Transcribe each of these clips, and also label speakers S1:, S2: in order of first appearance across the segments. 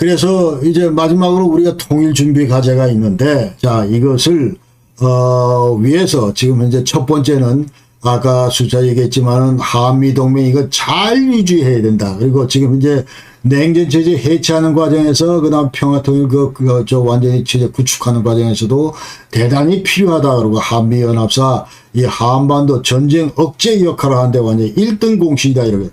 S1: 그래서 이제 마지막으로 우리가 통일 준비 과제가 있는데, 자, 이것을, 위해서 지금 현재 첫 번째는 아까 숫자 얘기했지만은 한미동맹 이거 잘 유지해야 된다. 그리고 지금 이제 냉전체제 해체하는 과정에서 그다음 평화통일 완전히 체제 구축하는 과정에서도 대단히 필요하다. 그리고 한미연합사 이 한반도 전쟁 억제 역할을 하는데 완전히 1등 공신이다. 이렇게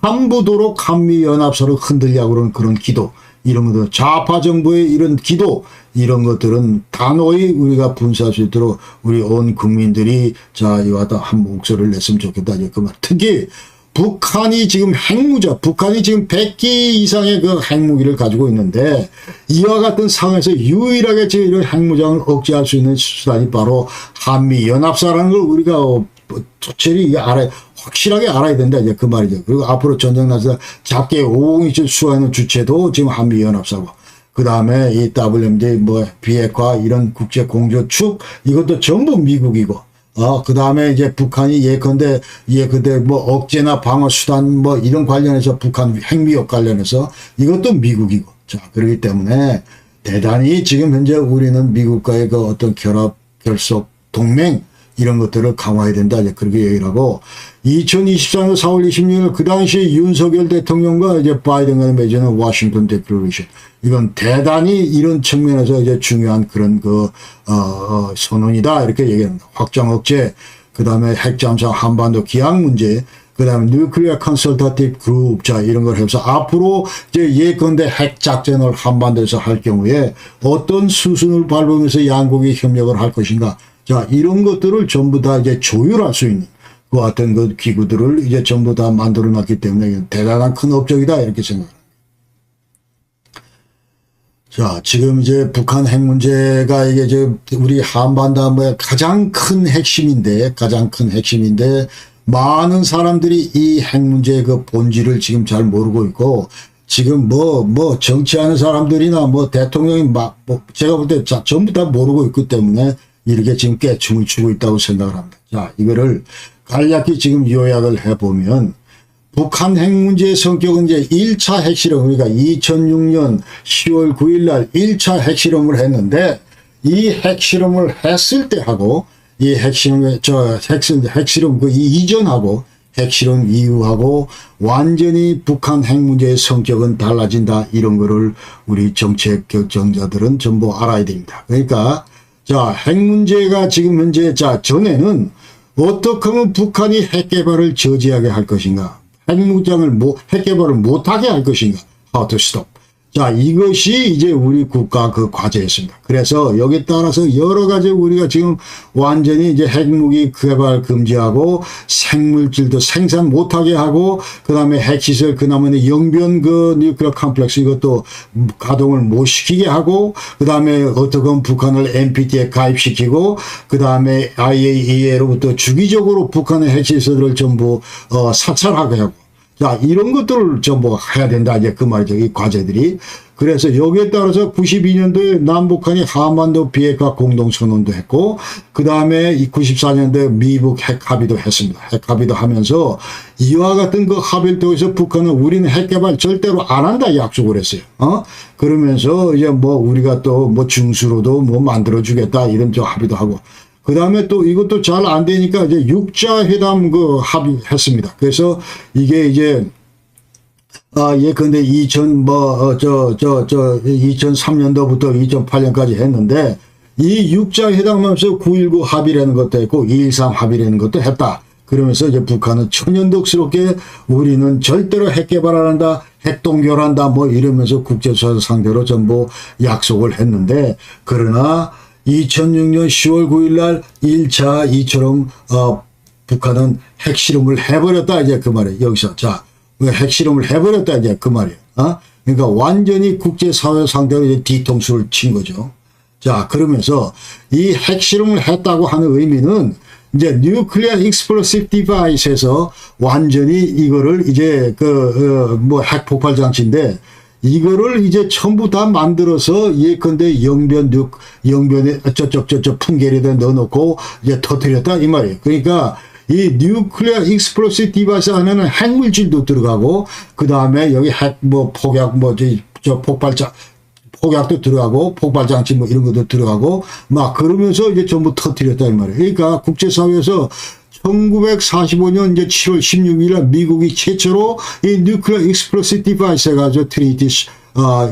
S1: 함부도록 한미연합사를 흔들려고 그러는 그런 기도, 이런 것들, 좌파 정부의 이런 기도, 이런 것들은 단호히 우리가 분쇄할 수 있도록 우리 온 국민들이 자, 이와 같은 한 목소리를 냈으면 좋겠다. 그만. 특히 북한이 지금 북한이 지금 100기 이상의 그 핵무기를 가지고 있는데, 이와 같은 상황에서 유일하게 지금 이런 핵무장을 억제할 수 있는 수단이 바로 한미연합사라는 걸 우리가 도철이 확실하게 알아야 된다. 이제 그 말이죠. 그리고 앞으로 전쟁 나서 작게 550을 수행하는 주체도 지금 한미연합사고, 그 다음에 이 WMD, 비핵화, 이런 국제 공조축, 이것도 전부 미국이고, 그 다음에 이제 북한이 예컨대 억제나 방어 수단 이런 관련해서 북한 핵미역 관련해서 이것도 미국이고. 자, 그렇기 때문에 대단히 지금 현재 우리는 미국과의 그 어떤 결속, 동맹, 이런 것들을 강화해야 된다. 이제 그렇게 얘기를 하고, 2024년 4월 26일 그 당시 윤석열 대통령과 이제 바이든과 맺은 워싱턴 디클레레이션. 이건 대단히 이런 측면에서 이제 중요한 그런 선언이다. 이렇게 얘기합니다. 확장 억제, 그 다음에 핵잠수 한반도 기항 문제, 그 다음에 뉴클리어 컨설터티브 그룹, 자, 이런 걸 해서 앞으로 이제 예컨대 핵작전을 한반도에서 할 경우에 어떤 수순을 밟으면서 양국이 협력을 할 것인가. 자, 이런 것들을 전부 다 이제 조율할 수 있는 그 같은 그 기구들을 이제 전부 다 만들어 놨기 때문에 대단한 큰 업적이다. 이렇게 생각합니다. 자, 지금 이제 북한 핵 문제가 이게 지금 우리 한반도의 가장 큰 핵심인데, 많은 사람들이 이 핵 문제의 그 본질을 지금 잘 모르고 있고, 지금 정치하는 사람들이나 대통령이 제가 볼 때 전부 다 모르고 있기 때문에 이렇게 지금 깨춤을 추고 있다고 생각을 합니다. 자, 이거를 간략히 지금 요약을 해보면, 북한 핵 문제의 성격은 이제 1차 핵실험, 우리가 2006년 10월 9일 날 1차 핵실험을 했는데, 이 핵실험을 했을 때 하고, 이 핵실험 그 이전하고, 핵실험 이후하고, 완전히 북한 핵 문제의 성격은 달라진다. 이런 거를 우리 정책 결정자들은 전부 알아야 됩니다. 그러니까, 자, 핵 문제가 지금 현재, 전에는 어떻게 하면 북한이 핵 개발을 저지하게 할 것인가, 핵 개발을 못하게 할 것인가, how to stop. 자, 이것이 이제 우리 국가 그 과제였습니다. 그래서 여기에 따라서 여러 가지 우리가 지금 완전히 이제 핵무기 개발 금지하고 생물질도 생산 못하게 하고, 그 다음에 핵시설, 그다음에 영변 뉴클리어 컴플렉스 이것도 가동을 못 시키게 하고, 그 다음에 어떻게 보면 북한을 NPT에 가입시키고, 그 다음에 IAEA로부터 주기적으로 북한의 핵시설을 전부 사찰하게 하고. 자, 이런 것들을 전부 해야 된다. 이제 그 말이죠. 이 과제들이. 그래서 여기에 따라서 92년도에 남북한이 한반도 비핵화 공동선언도 했고, 그 다음에 94년도에 미북 핵 합의도 했습니다. 핵 합의도 하면서 이와 같은 그 합의를 통해서 북한은 우리는 핵 개발 절대로 안 한다 약속을 했어요. 그러면서 이제 우리가 또 중수로도 만들어주겠다. 이런 합의도 하고. 그 다음에 또 이것도 잘 안 되니까 이제 6자 회담 합의했습니다. 그래서 이게 이제, 예컨대 2003년도부터 2008년까지 했는데, 이 6자 회담하면서 9.19 합의라는 것도 했고, 2.13 합의라는 것도 했다. 그러면서 이제 북한은 천연덕스럽게 우리는 절대로 핵 개발 안 한다, 핵 동결한다, 이러면서 국제사회 상대로 전부 약속을 했는데, 그러나 2006년 10월 9일 날 1차 이처럼 북한은 핵실험을 해버렸다. 이제 그 말이에요. 여기서. 자, 핵실험을 해버렸다. 이제 그 말이에요. 그러니까 완전히 국제사회 상대로 이제 뒤통수를 친 거죠. 자, 그러면서 이 핵실험을 했다고 하는 의미는 이제 뉴클리어 익스플로시브 디바이스에서 완전히 이거를 이제 핵 폭발 장치인데, 이거를 이제 전부 다 만들어서 예컨대 영변에 저쪽 풍계리에다 넣어놓고 이제 터뜨렸다. 이 말이에요. 그러니까 이 뉴클리어 익스플로시브 디바이스 안에는 핵물질도 들어가고, 그 다음에 여기 핵 폭약 폭약도 들어가고 폭발장치 뭐 이런 것도 들어가고 막 그러면서 이제 전부 터뜨렸다 이 말이에요. 그러니까 국제사회에서 1945년 이제 7월 16일 날 미국이 최초로 이 뉴클리어 익스플로시브 디바이스 해가지고 트리니티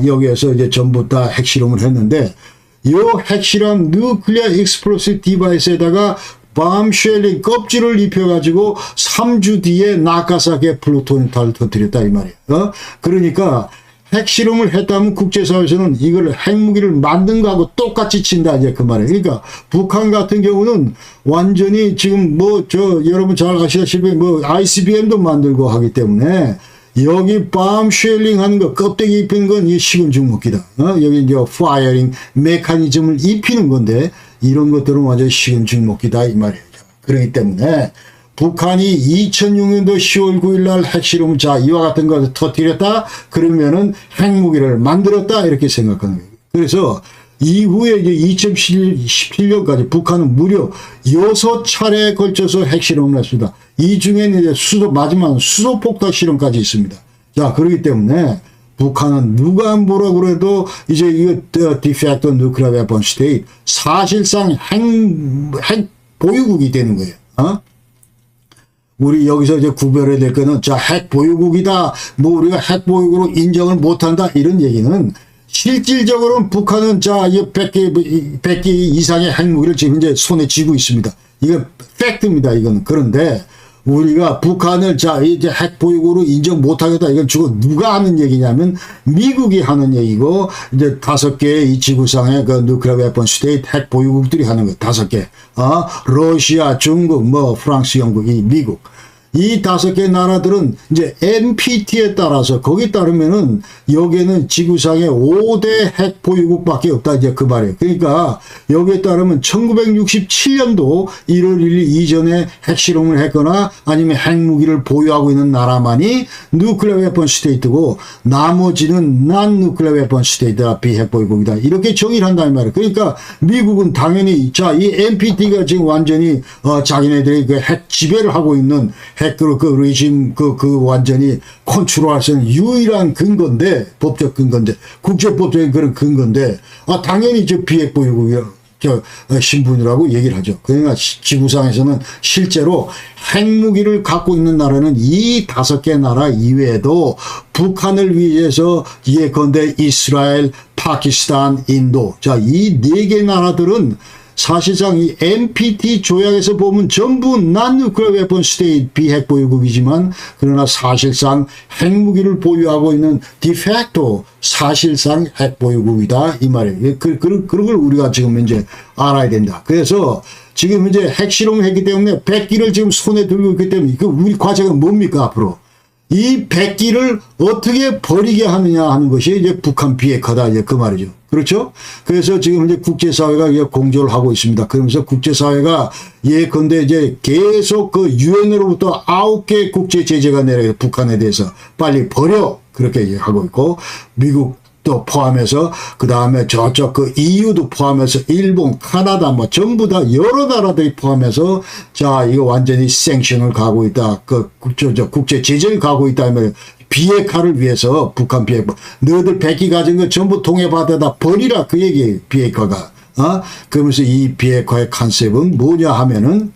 S1: 여기에서 이제 전부 다 핵실험을 했는데 이 핵실험 뉴클리어 익스플로시브 디바이스에다가 밤쉘링 껍질을 입혀가지고 3주 뒤에 나가사키에 플루토늄탄을 터뜨렸다 이 말이에요. 그러니까 핵실험을 했다면 국제사회에서는 이걸 핵무기를 만든 거하고 똑같이 친다 이제 그 말이에요. 그러니까 북한 같은 경우는 완전히 지금 여러분 잘 아시다시피 ICBM도 만들고 하기 때문에 여기 밤쉘링 하는 거 껍데기 입히는 건 이 식은 죽먹기다. 여기 이제 파이어링 메커니즘을 입히는 건데 이런 것들은 완전히 식은 죽먹기다 이 말이에요. 그렇기 때문에 북한이 2006년도 10월 9일 날 핵실험을 이와 같은 것을 터뜨렸다 그러면은 핵무기를 만들었다 이렇게 생각하는 거예요. 그래서 이후에 이제 2017년까지 북한은 무려 6차례에 걸쳐서 핵실험을 했습니다. 이 중에는 이제 마지막은 수소폭탄 실험까지 있습니다. 자, 그렇기 때문에 북한은 누가 뭐라 그래도 이제 이거 디팩토 누클리어 웨폰 스테이트 사실상 핵 보유국이 되는 거예요. 우리 여기서 이제 구별해야 될 거는 핵 보유국이다. 우리가 핵 보유국으로 인정을 못한다. 이런 얘기는 실질적으로는 북한은 이 100개 이상의 핵무기를 지금 이제 손에 쥐고 있습니다. 이건 팩트입니다. 이건. 그런데 우리가 북한을 이제 핵 보유국으로 인정 못하겠다. 이건 주로 누가 하는 얘기냐면 미국이 하는 얘기고 이제 5개의 이 지구상의 그 누클리어 웨폰 스테이트 핵 보유국들이 하는 거 5개. 러시아, 중국, 프랑스, 영국, 이 미국. 이 5개 나라들은 이제 NPT에 따라서 거기에 따르면은 여기에는 지구상에 5대 핵 보유국밖에 없다 이제 그 말이에요. 그러니까 여기에 따르면 1967년도 1월 1일 이전에 핵실험을 했거나 아니면 핵무기를 보유하고 있는 나라만이 누클리어 웨폰 스테이트고 나머지는 난 누클리어 웨폰 스테이트다 비핵 보유국이다 이렇게 정의를 한다는 말이에요. 그러니까 미국은 당연히 이 NPT가 지금 완전히 자기네들이 그 핵 지배를 하고 있는 그 레짐 완전히 컨트롤할 수 있는 유일한 근거인데 법적 근거인데 국제법적인 그런 근거인데 당연히 비핵 보유국이 신분이라고 얘기를 하죠. 그러니까 지구상에서는 실제로 핵무기를 갖고 있는 나라는 이 5개 나라 이외에도 북한을 위해서 예컨대 이스라엘, 파키스탄, 인도 이 4개 나라들은 사실상 이 NPT 조약에서 보면 전부 난 누클리어 웨폰 스테이트 비핵 보유국이지만 그러나 사실상 핵무기를 보유하고 있는 디팩토 사실상 핵 보유국이다 이 말이에요. 그런 걸 우리가 지금 이제 알아야 된다. 그래서 지금 이제 핵실험을 했기 때문에 100기를 지금 손에 들고 있기 때문에 우리 과제는 뭡니까 앞으로? 이 100기를 어떻게 버리게 하느냐 하는 것이 이제 북한 비핵화다 이제 그 말이죠. 그렇죠? 그래서 지금 이제 국제사회가 이제 공조를 하고 있습니다. 그러면서 국제사회가 예컨대 이제 계속 그 유엔으로부터 9개 국제 제재가 내려요. 북한에 대해서 빨리 버려 그렇게 얘기하고 있고 미국도 포함해서 그 다음에 저쪽 그 EU도 포함해서 일본, 카나다 전부 다 여러 나라들이 포함해서 이거 완전히 생션을 가고 있다. 국제 제재를 가고 있다. 비핵화를 위해서 북한 비핵화. 너희들 100기 가진 거 전부 통해받아다 버리라 그 얘기예요. 비핵화가. 그러면서 이 비핵화의 컨셉은 뭐냐 하면은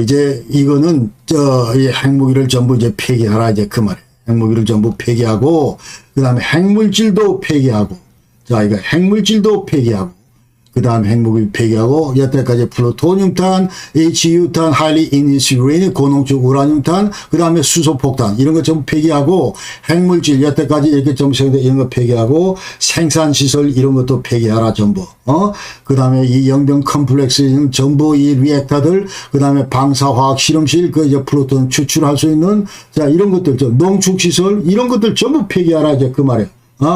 S1: 이제 이거는 이 핵무기를 전부 이제 폐기하라 이제 그 말이에요. 핵무기를 전부 폐기하고 그다음에 핵물질도 폐기하고 이거 핵물질도 폐기하고 그 다음 핵무기 폐기하고 여태까지 플루토늄탄, HU탄, 하이리 인니스 유레늄, 고농축 우라늄탄, 그 다음에 수소폭탄 이런 거 전부 폐기하고 핵물질 여태까지 이렇게 정식된 이런 거 폐기하고 생산시설 이런 것도 폐기하라 전부. 그 다음에 이 영변 컴플렉스 전부 이 리액터들 그 다음에 방사화학 실험실 이제 플루토늄 추출할 수 있는 이런 것들 농축시설 이런 것들 전부 폐기하라 이제 그 말이에요.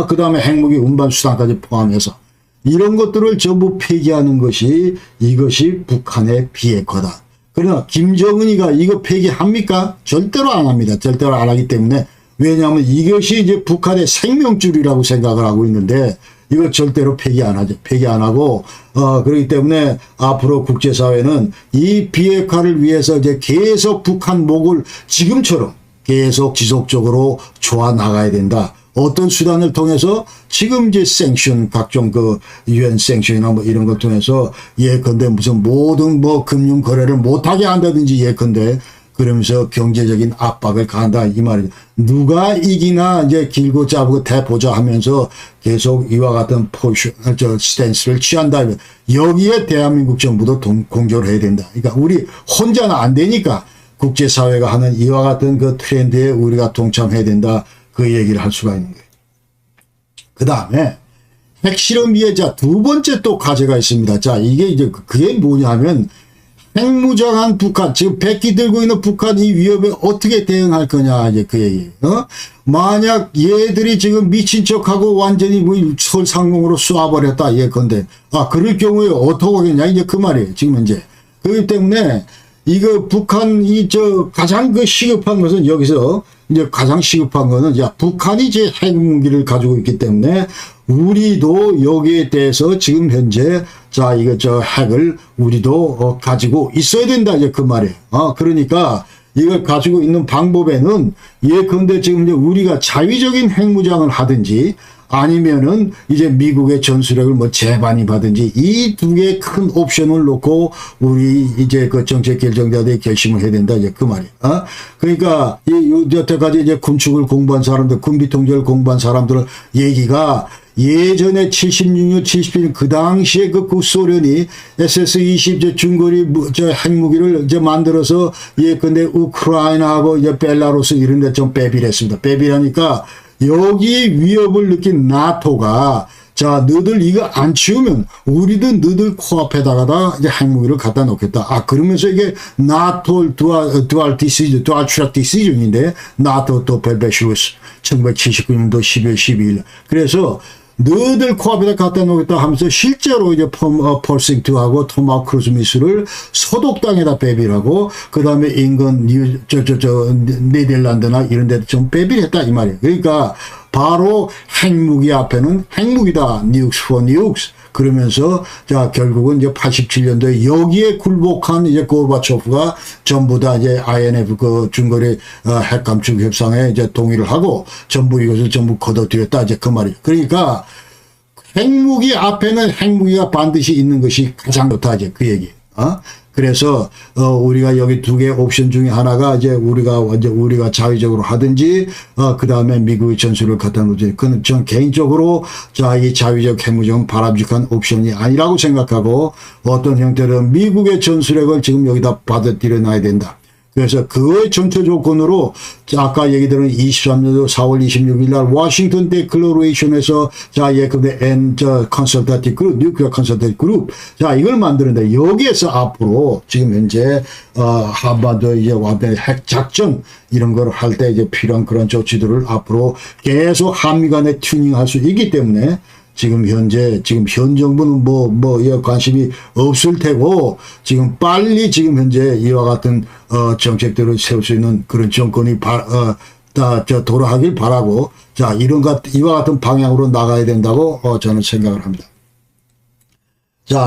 S1: 그 다음에 핵무기 운반 수단까지 포함해서 이런 것들을 전부 폐기하는 것이 이것이 북한의 비핵화다. 그러나 김정은이가 이거 폐기합니까? 절대로 안 합니다. 절대로 안 하기 때문에 왜냐하면 이것이 이제 북한의 생명줄이라고 생각을 하고 있는데 이거 절대로 폐기 안 하죠. 폐기 안 하고 그렇기 때문에 앞으로 국제사회는 이 비핵화를 위해서 이제 계속 북한 목을 지금처럼 계속 지속적으로 좋아 나가야 된다. 어떤 수단을 통해서 지금 이제 생션 각종 그 유엔 생션이나 뭐 이런 걸 통해서 예컨대 무슨 모든 뭐 금융 거래를 못하게 한다든지 예컨대 그러면서 경제적인 압박을 가한다 이 말이죠. 누가 이기나 이제 길고 짧고 대보자 하면서 계속 이와 같은 포지션, 스탠스를 취한다. 여기에 대한민국 정부도 공조를 해야 된다. 그러니까 우리 혼자는 안 되니까 국제사회가 하는 이와 같은 그 트렌드에 우리가 동참해야 된다. 그 얘기를 할 수가 있는 거예요. 그 다음에 핵실험위에 자, 두 번째 또 과제가 있습니다. 자, 이게 이제 그게 뭐냐 하면 핵무장한 북한, 지금 백기 들고 있는 북한 이 위협에 어떻게 대응할 거냐, 이제 그 얘기. 만약 얘들이 지금 미친 척하고 완전히 뭐 서울 상공으로 쏴버렸다, 예컨대. 그럴 경우에 어떻게 하겠냐, 이제 그 말이에요, 지금 현재. 그렇기 때문에 이거 북한 가장 그 시급한 것은 여기서 이제 가장 시급한 거는 북한이 이제 핵무기를 가지고 있기 때문에 우리도 여기에 대해서 지금 현재 이거 핵을 우리도 가지고 있어야 된다 이제 그 말이에요. 그러니까 이걸 가지고 있는 방법에는 예컨대 지금 이제 우리가 자위적인 핵무장을 하든지 아니면은 이제 미국의 전술핵을 뭐 재반입하든지 이 두 개의 큰 옵션을 놓고 우리 이제 그 정책 결정자들이 결심을 해야 된다 이제 그 말이에요. 그러니까 여태까지 이제 군축을 공부한 사람들, 군비 통제를 공부한 사람들 얘기가 예전에 76년, 77년 그 당시에 그 구소련이 SS-20 중거리 핵무기를 이제 만들어서 예컨대 우크라이나하고 이제 벨라루스 이런 데 좀 빼비했습니다. 빼비하니까 여기 위협을 느낀 나토가 너들 이거 안 치우면 우리도 너들 코앞에다가 이제 핵무기를 갖다 놓겠다. 그러면서 이게 나토 두알 트랙 디시전인데 나토 또 벨베슈스 1979년도 12월 12일. 그래서 너들 코앞에다 갖다 놓겠다 하면서 실제로 이제 펄싱2하고 토마호크 크루즈 미술을 서독 땅에다 배비하고 그 다음에 인근 네덜란드나 이런 데도 좀 배비를 했다 이 말이에요. 그러니까 바로 핵무기 앞에는 핵무기다. 뉴스 포 뉴스. 그러면서 결국은 이제 87년도에 여기에 굴복한 이제 고르바초프가 전부 다 이제 INF 그 중거리 핵 감축 협상에 이제 동의를 하고 전부 이것을 전부 거둬들였다 이제 그 말이에요. 그러니까 핵무기 앞에는 핵무기가 반드시 있는 것이 가장 좋다 이제 그 얘기. 그래서 우리가 여기 두 개의 옵션 중에 하나가 이제 우리가 자위적으로 하든지 그 다음에 미국의 전술을 갖다 놓지. 그건 전 개인적으로 이 자위적 핵무장은 바람직한 옵션이 아니라고 생각하고 어떤 형태로 미국의 전술핵을 지금 여기다 받아들여 놔야 된다. 그래서 그의 전체 조건으로 아까 얘기 들은 23년도 4월 26일 날 워싱턴 데클러레이션에서 예컨대 컨설터티 그룹, 뉴클리어 컨설터티 그룹 이걸 만드는데 여기에서 앞으로 지금 현재 한반도 이제 완전히 핵 작전 이런 걸 할 때 이제 필요한 그런 조치들을 앞으로 계속 한미 간에 튜닝할 수 있기 때문에 지금 현 정부는 관심이 없을 테고, 지금 빨리 지금 현재 이와 같은, 정책들을 세울 수 있는 그런 정권이 돌아가길 바라고, 이와 같은 방향으로 나가야 된다고, 저는 생각을 합니다.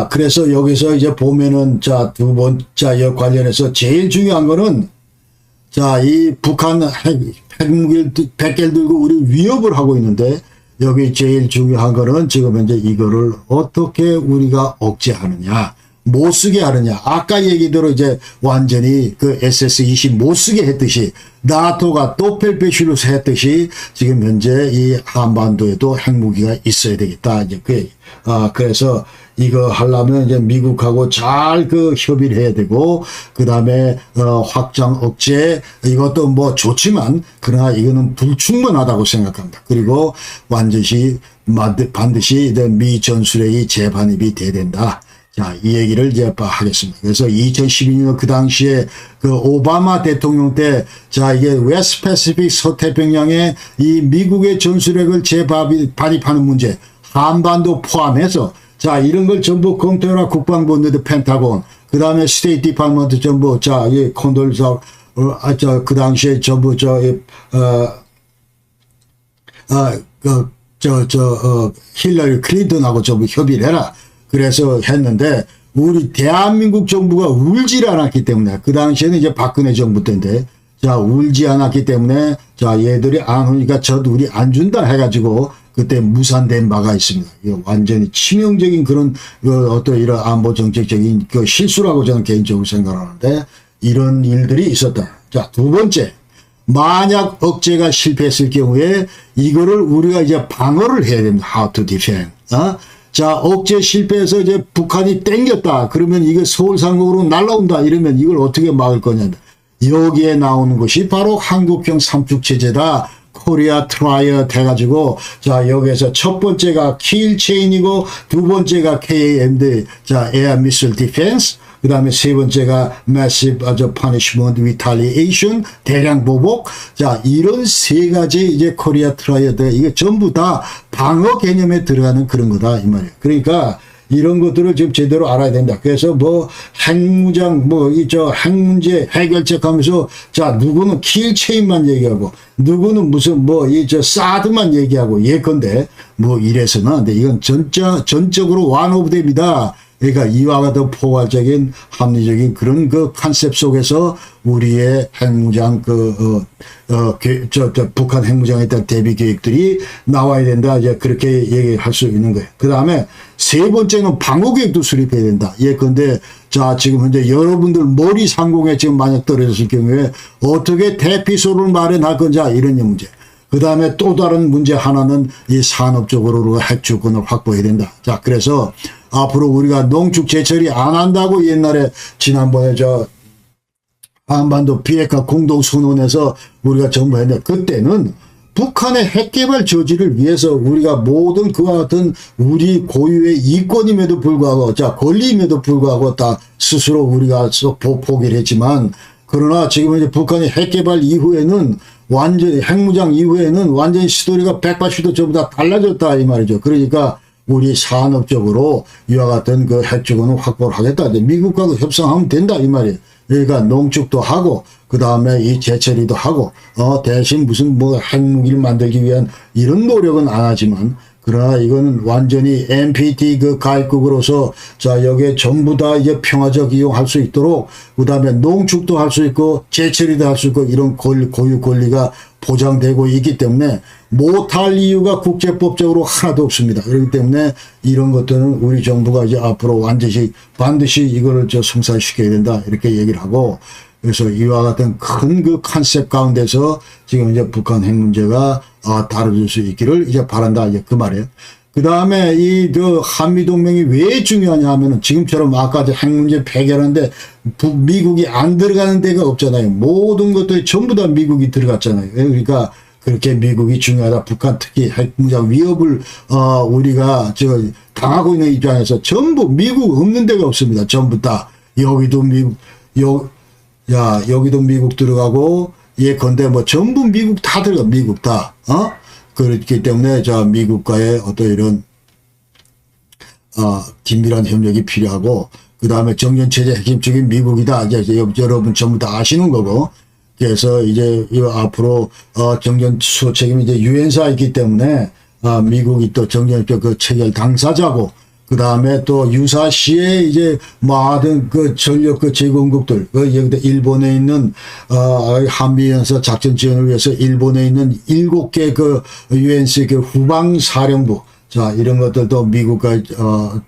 S1: 그래서 여기서 이제 보면은, 두 번째 관련해서 제일 중요한 거는, 이 북한 핵무기를 100개를 들고 우리 위협을 하고 있는데, 여기 제일 중요한 거는 지금 현재 이거를 어떻게 우리가 억제하느냐, 못 쓰게 하느냐. 아까 얘기대로 이제 완전히 그 SS-20 못 쓰게 했듯이 나토가 또 펠페슈루스 했듯이 지금 현재 이 한반도에도 핵무기가 있어야 되겠다. 이제 그 얘기. 그래서 이거 하려면 이제 미국하고 잘 그 협의를 해야 되고, 그 다음에, 확장 억제, 이것도 뭐 좋지만, 그러나 이거는 불충분하다고 생각합니다. 그리고 반드시 미 전술핵이 재반입이 돼야 된다. 이 얘기를 이제 하겠습니다. 그래서 2012년 그 당시에 그 오바마 대통령 때, 이게 웨스트 패시픽 서태평양에 이 미국의 전술핵을 재반입하는 문제, 한반도 포함해서 이런 걸 전부 검토해라. 국방부인데도 펜타곤, 그 다음에 스테이트 디파먼트 전부, 이 콘돌사, 그 당시에 전부, 힐러리 클린턴하고 전부 협의를 해라. 그래서 했는데, 우리 대한민국 정부가 울질 않았기 때문에, 그 당시에는 이제 박근혜 정부 때인데, 자, 울지 않았기 때문에, 자, 얘들이 안 오니까 저도 우리 안 준다 해가지고, 그때 무산된 바가 있습니다. 이거 완전히 치명적인 그런, 어떤 이런 안보 정책적인 그 실수라고 저는 개인적으로 생각하는데, 이런 일들이 있었다. 자, 두 번째. 만약 억제가 실패했을 경우에, 이거를 우리가 이제 방어를 해야 됩니다. How to defend. 자, 억제 실패해서 이제 북한이 땡겼다. 그러면 이거 서울 상공으로 날라온다. 이러면 이걸 어떻게 막을 거냐. 여기에 나오는 것이 바로 한국형 삼축체제다. 코리아 트라이어 돼가지고, 자, 여기에서 첫 번째가 킬 체인이고, 두 번째가 KAMD, 자, 에어 미슬 디펜스, 그 다음에 세 번째가 massive punishment retaliation, 대량 보복. 자, 이런 세 가지 이제 코리아 트라이어드, 이게 전부 다 방어 개념에 들어가는 그런 거다, 이 말이에요. 그러니까, 이런 것들을 지금 제대로 알아야 된다. 그래서 뭐 핵무장 핵 문제 해결책 하면서 자 누구는 킬체인만 얘기하고 누구는 무슨 사드만 얘기하고 예컨대 뭐 이래서는 근데 이건 전적으로 완오브됩니다. 그러니까 이와 같은 포괄적인 합리적인 그런 그 컨셉 속에서 우리의 핵무장 북한 핵무장에 대한 대비 계획들이 나와야 된다. 이제 그렇게 얘기할 수 있는 거예요. 그 다음에 세 번째는 방어 계획도 수립해야 된다. 예컨대 자 지금 현재 여러분들 머리 상공에 지금 만약 떨어졌을 경우에 어떻게 대피소를 마련할 건지 이런 문제. 그 다음에 또 다른 문제 하나는 이 산업적으로 핵주권을 확보해야 된다. 자, 그래서 앞으로 우리가 농축 제철이 안 한다고 옛날에 지난번에 한반도 비핵화 공동선언에서 우리가 전부 했는데 그때는 북한의 핵개발 저지를 위해서 우리가 모든 그와 같은 우리 고유의 이권임에도 불구하고 자 권리임에도 불구하고 다 스스로 우리가 포기를 했지만 그러나 지금 이제 북한의 핵개발 이후에는 완전히 핵무장 이후에는 완전히 스토리가 180도 전부 다 달라졌다 이 말이죠. 그러니까 우리 산업적으로 이와 같은 그 핵주권을 확보를 하겠다. 미국과도 협상하면 된다 이 말이에요. 그러니까 농축도 하고 그 다음에 이 제철이도 하고 대신 무슨 핵무기를 만들기 위한 이런 노력은 안 하지만 그러나 이거는 완전히 NPT 그 가입국으로서 자 여기에 전부 다 이제 평화적 이용할 수 있도록 그 다음에 농축도 할 수 있고 제철이도 할 수 있고 이런 고유 권리가 보장되고 있기 때문에 못할 이유가 국제법적으로 하나도 없습니다. 그렇기 때문에 이런 것들은 우리 정부가 이제 앞으로 반드시 이거를 성사시켜야 된다 이렇게 얘기를 하고 그래서 이와 같은 큰 그 컨셉 가운데서 지금 이제 북한 핵 문제가 다뤄질 수 있기를 이제 바란다 이제 그 말이에요. 그 다음에 이 한미 동맹이 왜 중요하냐 하면은 지금처럼 아까 핵 문제 해결하는데 미국이 안 들어가는 데가 없잖아요. 모든 것들이 전부 다 미국이 들어갔잖아요. 그러니까 그렇게 미국이 중요하다. 북한 특히 핵무장 위협을 우리가 당하고 있는 입장에서 전부 미국 없는 데가 없습니다. 전부 다 여기도 미국 여기도 미국 들어가고 예컨대 전부 미국 다 들어가 미국 다 그렇기 때문에 자 미국과의 어떤 이런 긴밀한 협력이 필요하고 그 다음에 정전체제 핵심적인 미국이다. 이제 여러분 전부 다 아시는 거고 그래서 이제 앞으로 정전 수호 책임이 이제 유엔사가 있기 때문에 미국이 또 정전적 그 체결 당사자고 그 다음에 또 유사시에 이제 모든 그 전력 그 제공국들, 여기다 일본에 있는, 한미연서 작전 지원을 위해서 일본에 있는 7개 그 UNC 그 후방사령부, 자, 이런 것들도 미국과,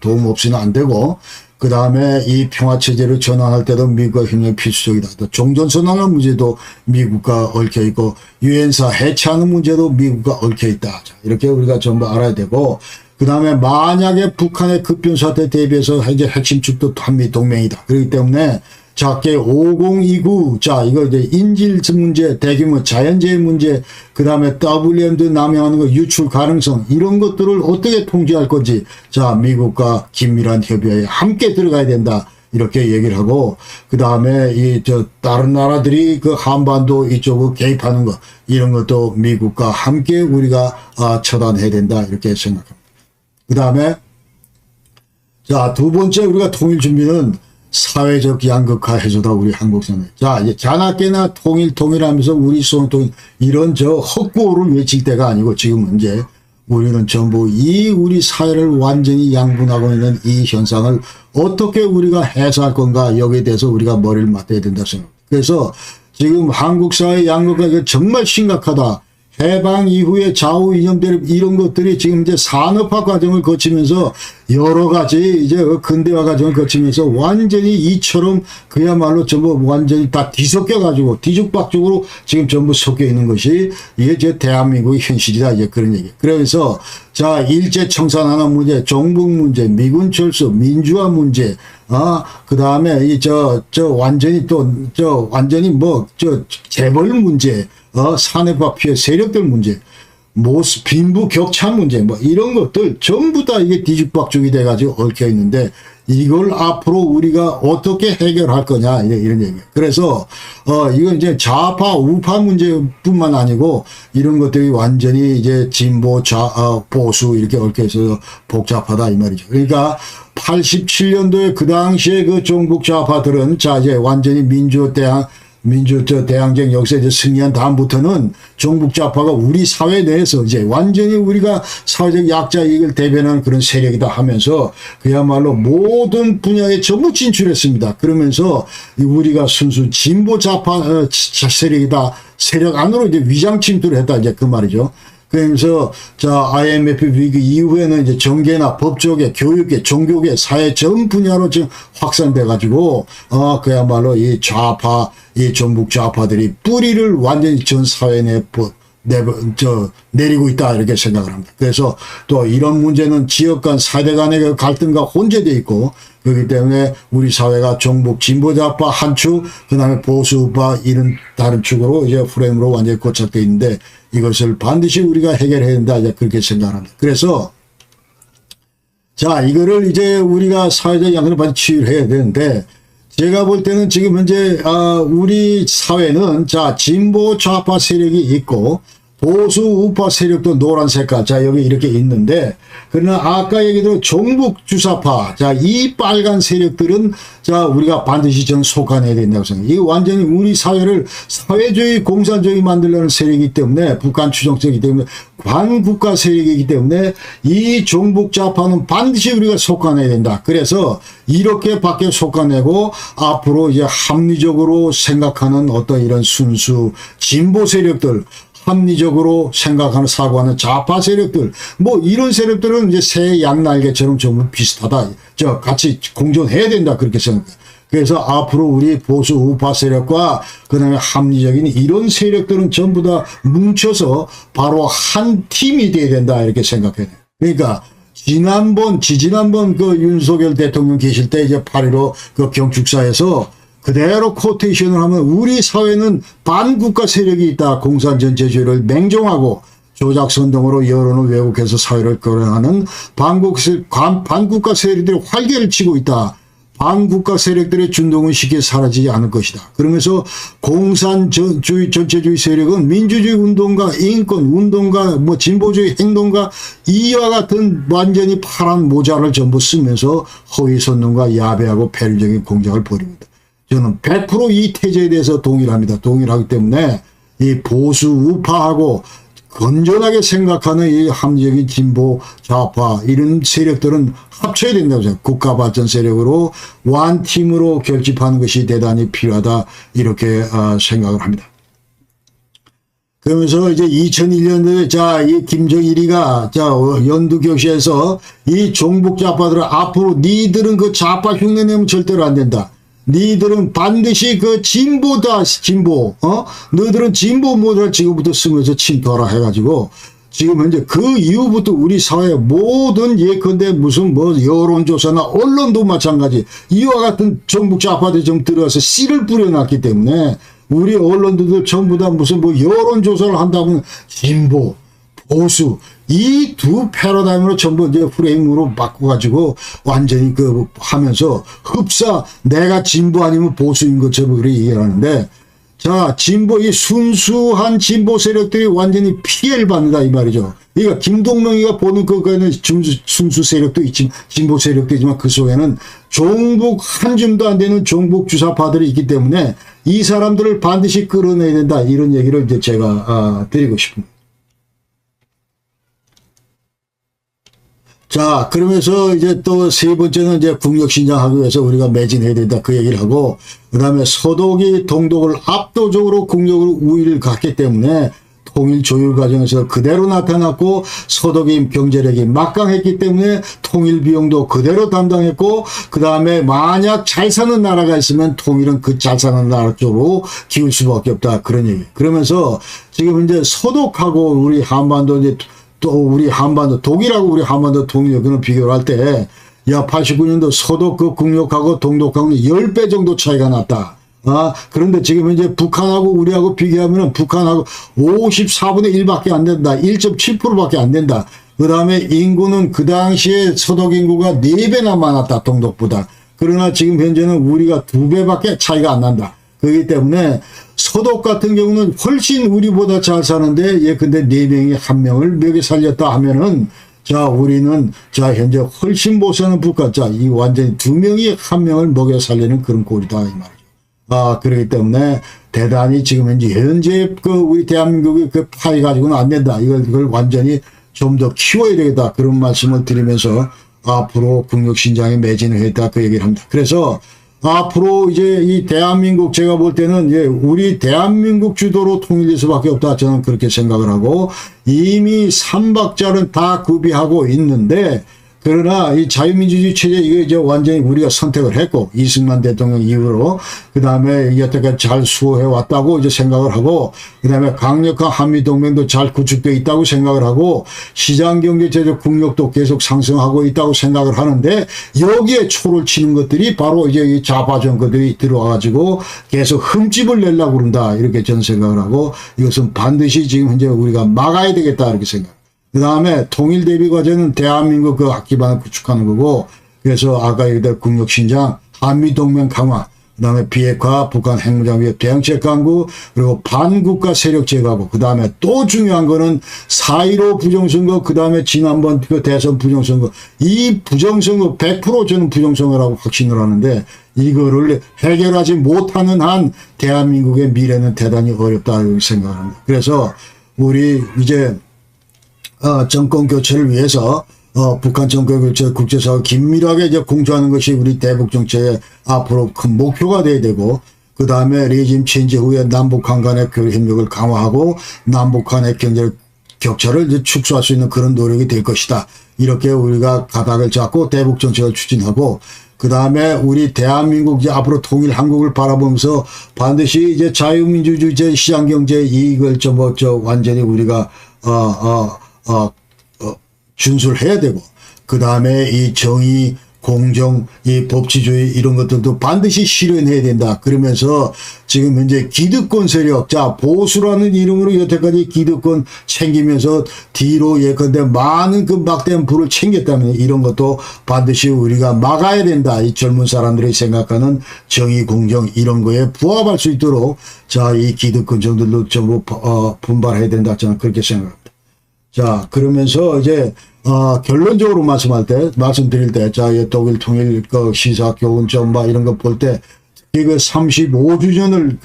S1: 도움 없이는 안 되고, 그 다음에 이 평화체제를 전환할 때도 미국과 협력이 필수적이다. 또 종전선언하는 문제도 미국과 얽혀있고, 유엔사 해체하는 문제도 미국과 얽혀있다. 자, 이렇게 우리가 전부 알아야 되고, 그 다음에 만약에 북한의 급변사태 대비해서 이제 핵심 축도 한미 동맹이다. 그렇기 때문에 작게 5029, 자, 이거 이제 인질 문제, 대규모 자연재해 문제, 그 다음에 WM도 남용하는 거 유출 가능성, 이런 것들을 어떻게 통제할 건지, 자, 미국과 긴밀한 협의에 함께 들어가야 된다. 이렇게 얘기를 하고, 그 다음에 다른 나라들이 그 한반도 이쪽으로 개입하는 거, 이런 것도 미국과 함께 우리가 처단해야 된다. 이렇게 생각합니다. 그 다음에 자 두 번째 우리가 통일 준비는 사회적 양극화 해소다. 우리 한국 사회. 자 이제 자나깨나 통일하면서 우리 통일 이런 헛구호를 외칠 때가 아니고 지금 이제 우리는 전부 이 우리 사회를 완전히 양분하고 있는 이 현상을 어떻게 우리가 해소할 건가 여기에 대해서 우리가 머리를 맞대야 된다 생각합니다. 그래서 지금 한국 사회 양극화가 이거 정말 심각하다. 해방 이후에 좌우 이념들 이런 것들이 지금 이제 산업화 과정을 거치면서 여러 가지 이제 근대화 과정을 거치면서 완전히 이처럼 그야말로 전부 완전히 다 뒤섞여 가지고 뒤죽박죽으로 지금 전부 섞여 있는 것이 이게 제 대한민국의 현실이다, 이제 그런 얘기. 그래서 자, 일제 청산하는 문제, 종북 문제, 미군 철수, 민주화 문제, 그 다음에 완전히 완전히 재벌 문제, 산업화 피해 세력들 문제, 빈부 격차 문제, 이런 것들 전부 다 이게 뒤죽박죽이 돼가지고 얽혀 있는데, 이걸 앞으로 우리가 어떻게 해결할 거냐, 이런 얘기예요. 그래서, 이건 이제 좌파, 우파 문제뿐만 아니고, 이런 것들이 완전히 이제 진보, 보수 이렇게 얽혀 있어서 복잡하다, 이 말이죠. 그러니까, 87년도에 그 당시에 그 종북 좌파들은 자, 이제 완전히 대항쟁 역사에 이제 승리한 다음부터는 종북 좌파가 우리 사회 내에서 이제 완전히 우리가 사회적 약자 이익을 대변하는 그런 세력이다 하면서 그야말로 모든 분야에 전부 진출했습니다. 그러면서 우리가 순수 진보 좌파 세력이다, 세력 안으로 이제 위장 침투를 했다, 이제 그 말이죠. 그러면서 자, IMF 위기 이후에는 이제 정계나 법조계, 교육계, 종교계, 사회 전 분야로 지금 확산돼 가지고 그야말로 이 좌파, 이 종북 좌파들이 뿌리를 완전히 전 사회 내에 내리고 있다, 이렇게 생각을 합니다. 그래서 또 이런 문제는 지역 간, 세대 간의 갈등과 혼재되어 있고, 그렇기 때문에 우리 사회가 종북 진보 좌파 한 축, 그 다음에 보수 우파 이런 다른 축으로 이제 프레임으로 완전히 고착되어 있는데, 이것을 반드시 우리가 해결해야 된다, 이제 그렇게 생각합니다. 그래서 자, 이거를 이제 우리가 사회적 양극화를 반드시 치유를 해야 되는데, 제가 볼 때는 지금 현재 우리 사회는 자, 진보 좌파 세력이 있고 보수 우파 세력도 노란 색깔, 자, 여기 이렇게 있는데, 그러나 아까 얘기대로 종북 주사파, 자, 이 빨간 세력들은 자, 우리가 반드시 전 속아내야 된다고 생각해요. 이게 완전히 우리 사회를 사회주의 공산주의 만들려는 세력이기 때문에, 북한 추종적이기 때문에, 반국가 세력이기 때문에 이 종북 좌파는 반드시 우리가 속아내야 된다. 그래서 이렇게 밖에 속아내고 앞으로 이제 합리적으로 생각하는 어떤 이런 순수 진보 세력들, 합리적으로 생각하는, 사고하는 좌파 세력들, 이런 세력들은 이제 새 양날개처럼 전부 비슷하다, 같이 공존해야 된다, 그렇게 생각해요. 그래서 앞으로 우리 보수 우파 세력과 그 다음에 합리적인 이런 세력들은 전부 다 뭉쳐서 바로 한 팀이 돼야 된다, 이렇게 생각해요. 그러니까 지지난번 그 윤석열 대통령 계실 때 이제 8.15 그 경축사에서 그대로 코테이션을 하면 우리 사회는 반국가 세력이 있다. 공산전 제주를 맹종하고 조작선동으로 여론을 왜곡해서 사회를 거래하는 반국가 세력들이 활개를 치고 있다. 반국가 세력들의 준동은 쉽게 사라지지 않을 것이다. 그러면서 공산주의 전체주의 세력은 민주주의 운동가, 인권 운동가, 진보주의 행동가 이와 같은 완전히 파란 모자를 전부 쓰면서 허위선동과 야배하고 패륜적인 공작을 벌입니다. 저는 100% 이 태제에 대해서 동의를 합니다. 동의를 하기 때문에 이 보수 우파하고 건전하게 생각하는 이 합리적인 진보 좌파 이런 세력들은 합쳐야 된다고 생각해요. 국가발전 세력으로 완팀으로 결집하는 것이 대단히 필요하다, 이렇게 생각을 합니다. 그러면서 이제 2001년도에 자, 이 김정일이가 자, 연두교시에서 이 종북 좌파들은 앞으로 니들은 그 좌파 흉내 내면 절대로 안 된다. 니들은 반드시 그 진보다, 진보, 너희들은 진보 모델을 지금부터 쓰면서 침투하라 해가지고, 지금 현재 그 이후부터 우리 사회 모든 예컨대 무슨 여론조사나 언론도 마찬가지, 이와 같은 종북 좌파들이 좀 들어와서 씨를 뿌려놨기 때문에, 우리 언론들도 전부 다 무슨 여론조사를 한다면 진보, 보수, 이 두 패러다임으로 전부 이제 프레임으로 바꿔가지고 완전히 하면서 내가 진보 아니면 보수인 것처럼 그렇게 얘기를 하는데, 자, 이 순수한 진보 세력들이 완전히 피해를 받는다, 이 말이죠. 그러니까 김동명이가 보는 그거는 순수 세력도 있지만, 진보 세력도 있지만 그 속에는 종북 한 줌도 안 되는 종북 주사파들이 있기 때문에 이 사람들을 반드시 끌어내야 된다, 이런 얘기를 이제 제가 드리고 싶습니다. 자, 그러면서 이제 또 세 번째는 이제 국력 신장하기 위해서 우리가 매진해야 된다. 그 얘기를 하고, 그 다음에 서독이 동독을 압도적으로 국력으로 우위를 갖기 때문에 통일 조율 과정에서 그대로 나타났고, 서독이 경제력이 막강했기 때문에 통일 비용도 그대로 담당했고, 그 다음에 만약 잘 사는 나라가 있으면 통일은 그 잘 사는 나라 쪽으로 기울 수밖에 없다. 그런 얘기. 그러면서 지금 이제 서독하고 우리 한반도 이제 또 우리 한반도, 독일하고 우리 한반도 통일 여기는 비교를 할 때, 야, 89년도 서독 그 국력하고 동독하고는 10배 정도 차이가 났다. 그런데 지금 현재 북한하고 우리하고 비교하면 북한하고 54분의 1밖에 안 된다. 1.7%밖에 안 된다. 그 다음에 인구는 그 당시에 서독 인구가 4배나 많았다. 동독보다. 그러나 지금 현재는 우리가 2배밖에 차이가 안 난다. 그렇기 때문에 서독 같은 경우는 훨씬 우리보다 잘 사는데, 예, 근데 4명이 1명을 먹여 살렸다 하면은, 자, 우리는, 자, 현재 훨씬 못 사는 국가, 자, 이 완전히 2명이 1명을 먹여 살리는 그런 꼴이다, 이 말이죠. 그렇기 때문에 대단히 지금 현재 그 우리 대한민국의 그 파이 가지고는 안 된다. 이걸 완전히 좀 더 키워야 되겠다. 그런 말씀을 드리면서 앞으로 국력신장에 매진을 했다. 그 얘기를 합니다. 그래서 앞으로 이제 이 대한민국 제가 볼 때는 예, 우리 대한민국 주도로 통일될 수밖에 없다. 저는 그렇게 생각을 하고 이미 삼박자는 다 구비하고 있는데 그러나 이 자유민주주의 체제 이거 이제 완전히 우리가 선택을 했고 이승만 대통령 이후로 그 다음에 여태까지 잘 수호해 왔다고 이제 생각을 하고 그 다음에 강력한 한미동맹도 잘 구축되어 있다고 생각을 하고 시장경제제적 국력도 계속 상승하고 있다고 생각을 하는데 여기에 초를 치는 것들이 바로 이제 이 좌파 정권들이 들어와가지고 계속 흠집을 내려고 그런다 이렇게 저는 생각을 하고 이것은 반드시 지금 현재 우리가 막아야 되겠다 이렇게 생각합니다. 그 다음에 통일 대비 과제는 대한민국 그 기반을 구축하는 거고, 그래서 아까 얘기했던 국력신장, 한미동맹 강화, 그 다음에 비핵화, 북한 핵무장 위협 대응책 강구, 그리고 반국가 세력 제거하고, 그 다음에 또 중요한 거는 4.15 부정선거, 그 다음에 지난번 그 대선 부정선거, 이 부정선거 100% 저는 부정선거라고 확신을 하는데, 이거를 해결하지 못하는 한 대한민국의 미래는 대단히 어렵다 생각합니다. 그래서 우리 이제 정권 교체를 위해서 북한 정권 교체 국제사회 긴밀하게 이제 공조하는 것이 우리 대북 정책의 앞으로 큰 목표가 돼야 되고 그 다음에 레짐 체인지 후에 남북한 간의 교류 협력을 강화하고 남북한의 경제 격차를 이제 축소할 수 있는 그런 노력이 될 것이다. 이렇게 우리가 가닥을 잡고 대북 정책을 추진하고 그 다음에 우리 대한민국 이제 앞으로 통일 한국을 바라보면서 반드시 이제 자유민주주의 시장경제 이익을 완전히 우리가 준수를 해야 되고, 그 다음에 이 정의, 공정, 이 법치주의 이런 것들도 반드시 실현해야 된다. 그러면서 지금 현재 기득권 세력, 자, 보수라는 이름으로 여태까지 기득권 챙기면서 뒤로 예컨대 많은 그 막대한 부를 챙겼다면 이런 것도 반드시 우리가 막아야 된다. 이 젊은 사람들이 생각하는 정의, 공정 이런 거에 부합할 수 있도록 자, 이 기득권 정들도 전부 분발해야 된다. 저는 그렇게 생각합니다. 자, 그러면서 이제, 결론적으로 말씀드릴 때, 자, 독일 통일, 시사, 교훈, 전바, 이런 거 볼 때, 이거 35주년을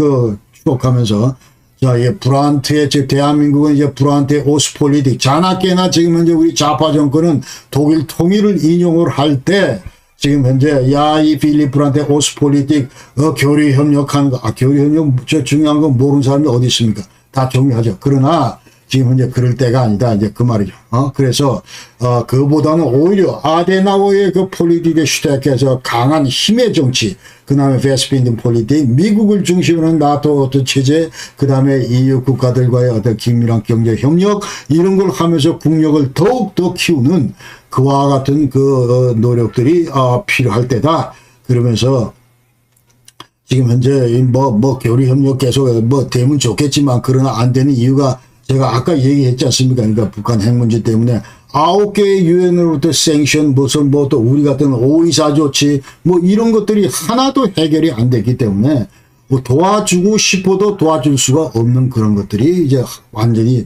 S1: 추억하면서, 자, 브란트의, 즉, 대한민국은 이제 브란트의 오스폴리틱, 자나깨나 지금 현재 우리 좌파 정권은 독일 통일을 인용을 할 때, 지금 현재, 야, 이 필립 브란트의 오스폴리틱, 교류 협력하는 거, 교류 협력, 중요한 건 모르는 사람이 어디 있습니까? 다 정리하죠. 그러나, 지금 이제 그럴 때가 아니다. 이제 그 말이죠. 그래서, 그보다는 오히려 아데나우의 그 폴리틱에 슈테크에서 강한 힘의 정치, 그 다음에 베스핀든 폴리틱, 미국을 중심으로 한 나토 어떤 체제, 그 다음에 EU 국가들과의 어떤 긴밀한 경제 협력, 이런 걸 하면서 국력을 더욱더 키우는 그와 같은 그 노력들이 필요할 때다. 그러면서, 지금 현재 교류 협력 계속 되면 좋겠지만, 그러나 안 되는 이유가 제가 아까 얘기했지 않습니까? 그러니까 북한 핵 문제 때문에 9개의 유엔으로부터 생션, 무슨 또 우리 같은 오이사 조치, 이런 것들이 하나도 해결이 안 됐기 때문에 도와주고 싶어도 도와줄 수가 없는 그런 것들이 이제 완전히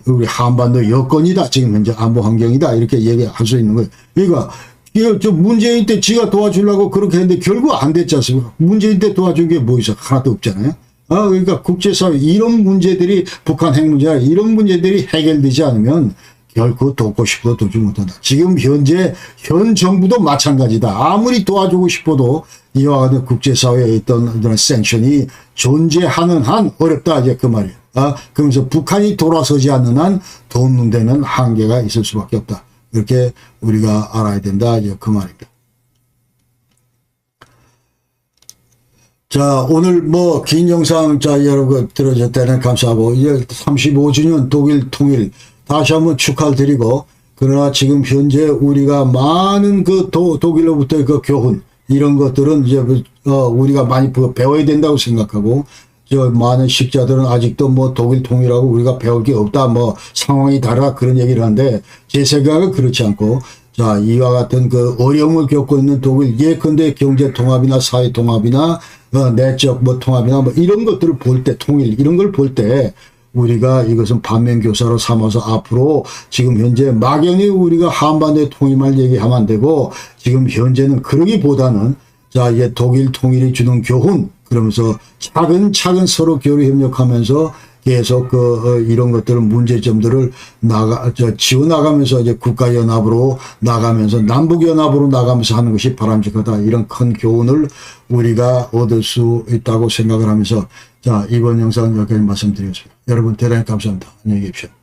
S1: 우리 한반도 여건이다. 지금 현재 안보 환경이다. 이렇게 얘기할 수 있는 거예요. 그러니까 문재인 때 지가 도와주려고 그렇게 했는데 결국 안 됐지 않습니까? 문재인 때 도와준 게 뭐 있어? 하나도 없잖아요. 그러니까 국제사회 이런 문제들이 북한 핵 문제나 이런 문제들이 해결되지 않으면 결코 돕고 싶어도 돕지 못한다. 지금 현재 현 정부도 마찬가지다. 아무리 도와주고 싶어도 이와 같은 국제사회에 있던 이런 सँ션이 존재하는 한 어렵다 이제 그 말이에요. 그러면서 북한이 돌아서지 않는 한 돕는 데는 한계가 있을 수밖에 없다. 이렇게 우리가 알아야 된다 이제 그 말입니다. 자, 오늘 뭐 긴 영상 자 여러분 들어줬다는 감사하고 이제 35주년 독일 통일 다시 한번 축하를 드리고, 그러나 지금 현재 우리가 많은 그 독일로부터의 그 교훈 이런 것들은 이제 우리가 많이 배워야 된다고 생각하고, 저 많은 식자들은 아직도 뭐 독일 통일하고 우리가 배울 게 없다 뭐 상황이 다르다 그런 얘기를 하는데, 제 생각은 그렇지 않고, 자 이와 같은 그 어려움을 겪고 있는 독일 예컨대 경제 통합이나 사회 통합이나 내적 뭐 통합이나 뭐 이런 것들을 볼 때, 통일 이런 걸 볼 때 우리가 이것은 반면교사로 삼아서 앞으로 지금 현재 막연히 우리가 한반도의 통일만 얘기하면 안 되고, 지금 현재는 그러기보다는 자 이게 독일 통일이 주는 교훈, 그러면서 차근차근 서로 교류 협력하면서 계속 이런 것들을 문제점들을 지어나가면서 이제 국가연합으로 나가면서 남북연합으로 나가면서 하는 것이 바람직하다. 이런 큰 교훈을 우리가 얻을 수 있다고 생각을 하면서 자 이번 영상 여기까지 말씀드리겠습니다. 여러분 대단히 감사합니다. 안녕히 계십시오.